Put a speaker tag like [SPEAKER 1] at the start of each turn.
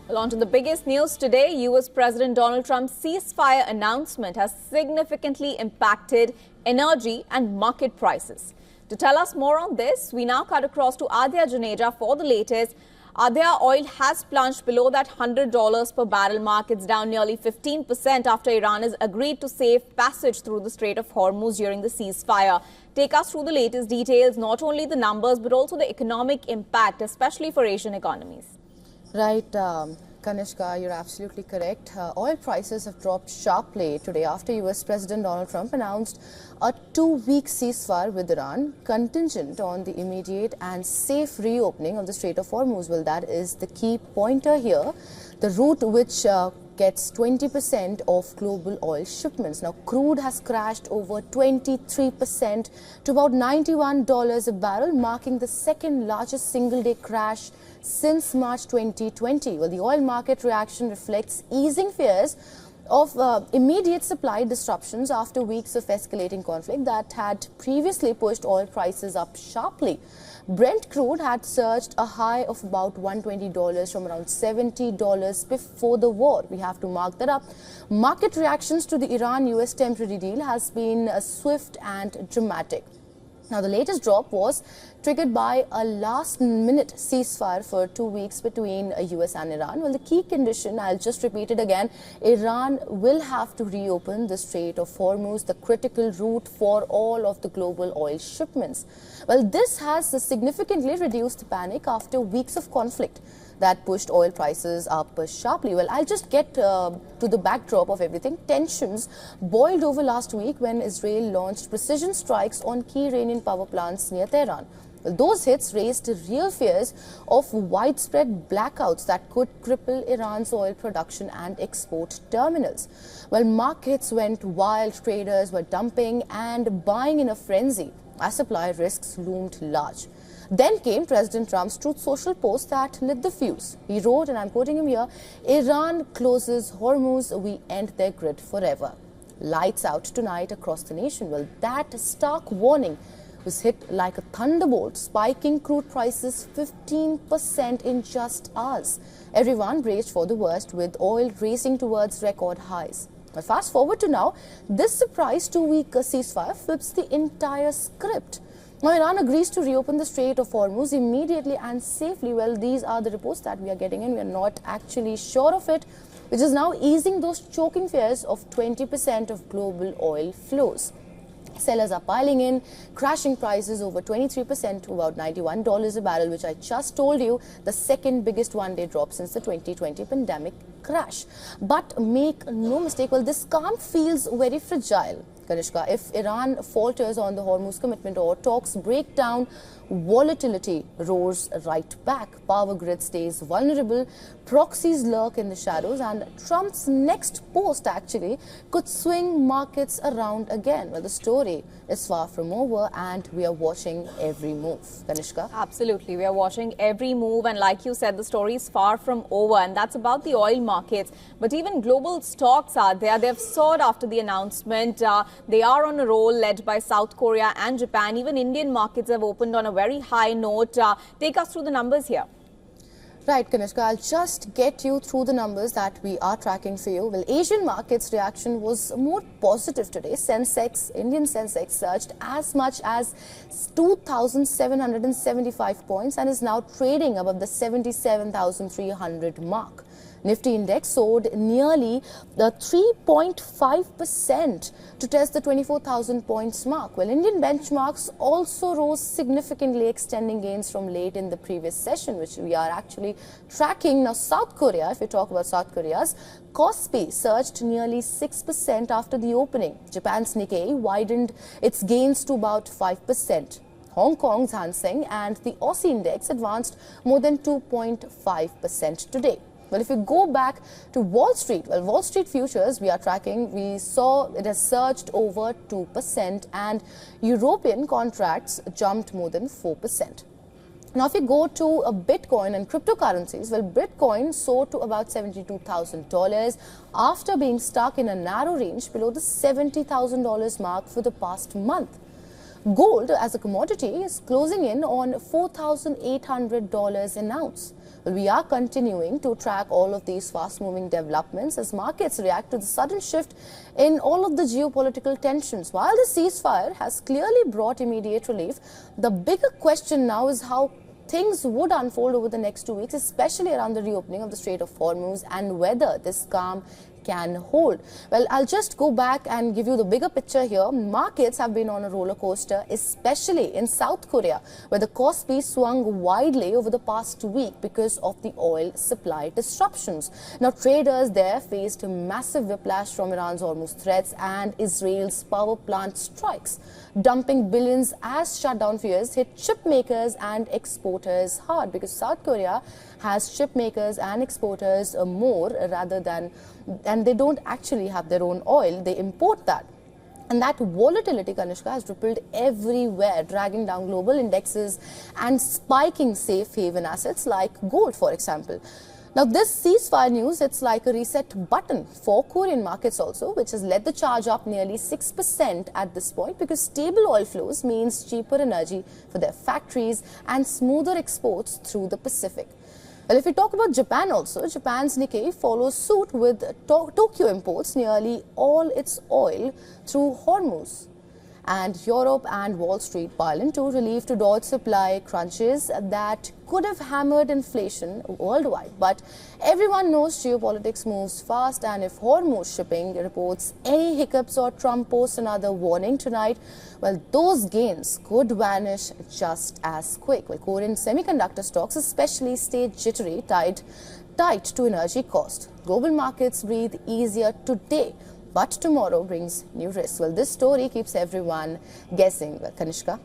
[SPEAKER 1] Well, on to the biggest news today. US President Donald Trump's ceasefire announcement has significantly impacted energy and market prices. To tell us more on this, we now cut across to Adya Juneja for the latest. Adya, oil has plunged below that $100 per barrel mark. It's down nearly 15% after Iran has agreed to safe passage through the Strait of Hormuz during the ceasefire. Take us through the latest details, not only the numbers, but also the economic impact, especially for Asian economies.
[SPEAKER 2] Right, Kanishka, you're absolutely correct. Oil prices have dropped sharply today after US President Donald Trump announced a 2-week ceasefire with Iran contingent on the immediate and safe reopening of the Strait of Hormuz. Well, that is the key pointer here. The route which gets 20% of global oil shipments. Now, crude has crashed over 23% to about $91 a barrel, marking the second largest single-day crash since March 2020. Well, the oil market reaction reflects easing fears of immediate supply disruptions after weeks of escalating conflict that had previously pushed oil prices up sharply. Brent crude had surged a high of about $120 from around $70 before the war. We have to mark that up. Market reactions to the Iran-US temporary deal has been swift and dramatic. Now, the latest drop was triggered by a last-minute ceasefire for 2 weeks between US and Iran. Well, the key condition, I'll just repeat it again, Iran will have to reopen the Strait of Hormuz, the critical route for all of the global oil shipments. Well, this has significantly reduced panic after weeks of conflict that pushed oil prices up sharply. Well, I'll just get to the backdrop of everything. Tensions boiled over last week when Israel launched precision strikes on key Iranian power plants near Tehran. Well, those hits raised real fears of widespread blackouts that could cripple Iran's oil production and export terminals. Well, markets went wild, traders were dumping and buying in a frenzy as supply risks loomed large. Then came President Trump's Truth Social post that lit the fuse. He wrote, and I'm quoting him here, "Iran closes Hormuz, we end their grid forever." Lights out tonight across the nation. Well, that stark warning was hit like a thunderbolt, spiking crude prices 15% in just hours. Everyone braced for the worst, with oil racing towards record highs. Now, fast forward to now, this surprise 2-week ceasefire flips the entire script. Now, Iran agrees to reopen the Strait of Hormuz immediately and safely. Well, these are the reports that we are getting in. We are not actually sure of it, which is now easing those choking fears of 20% of global oil flows. Sellers are piling in, crashing prices over 23% to about $91 a barrel, which I just told you, the second biggest one-day drop since the 2020 pandemic crash. But make no mistake, well, this calm feels very fragile, Kanishka. If Iran falters on the Hormuz commitment or talks break down, volatility roars right back. Power grid stays vulnerable, proxies lurk in the shadows, and Trump's next post actually could swing markets around again. Well, the story is far from over and we are watching every move. Kanishka?
[SPEAKER 1] Absolutely. We are watching every move, and like you said, the story is far from over, and that's about the oil markets. But even global stocks are there. They've soared after the announcement. They are on a roll led by South Korea and Japan. Even Indian markets have opened on a very high note. Take us through the numbers here.
[SPEAKER 2] Right, Kanishka, I'll just get you through the numbers that we are tracking for you. Well, Asian markets' reaction was more positive today. Indian Sensex surged as much as 2,775 points and is now trading above the 77,300 mark. Nifty index soared nearly 3.5% to test the 24,000 points mark. Well, Indian benchmarks also rose significantly, extending gains from late in the previous session, which we are actually tracking. Now, South Korea, if we talk about South Korea's, Kospi surged nearly 6% after the opening. Japan's Nikkei widened its gains to about 5%. Hong Kong's Hang Seng and the Aussie index advanced more than 2.5% today. Well, if you go back to Wall Street, well, Wall Street futures we are tracking, we saw it has surged over 2% and European contracts jumped more than 4%. Now, if you go to Bitcoin and cryptocurrencies, well, Bitcoin soared to about $72,000 after being stuck in a narrow range below the $70,000 mark for the past month. Gold as a commodity is closing in on $4,800 an ounce. Well, we are continuing to track all of these fast-moving developments as markets react to the sudden shift in all of the geopolitical tensions. While the ceasefire has clearly brought immediate relief, the bigger question now is how things would unfold over the next 2 weeks, especially around the reopening of the Strait of Hormuz, and whether this calm can hold. Well, I'll just go back and give you the bigger picture here. Markets have been on a roller coaster, especially in South Korea, where the Kospi swung widely over the past week because of the oil supply disruptions. Now, traders there faced massive whiplash from Iran's Hormuz threats and Israel's power plant strikes, dumping billions as shutdown fears hit chip makers and exporters hard, because South Korea has chip makers and exporters more rather than, and they don't actually have their own oil, they import that. And that volatility, Kanishka, has rippled everywhere, dragging down global indexes and spiking safe haven assets like gold, for example. Now, this ceasefire news, it's like a reset button for Korean markets also, which has led the charge up nearly 6% at this point, because stable oil flows means cheaper energy for their factories and smoother exports through the Pacific. Well, if we talk about Japan also, Japan's Nikkei follows suit with Tokyo imports nearly all its oil through Hormuz. And Europe and Wall Street pile into relief to dodge supply crunches that could have hammered inflation worldwide. But everyone knows geopolitics moves fast, and if Hormuz shipping reports any hiccups or Trump posts another warning tonight, well, those gains could vanish just as quick. Well, Korean semiconductor stocks especially stayed jittery, tied to energy cost. Global markets breathe easier today, but tomorrow brings new risks. Well, this story keeps everyone guessing. Well, Kanishka.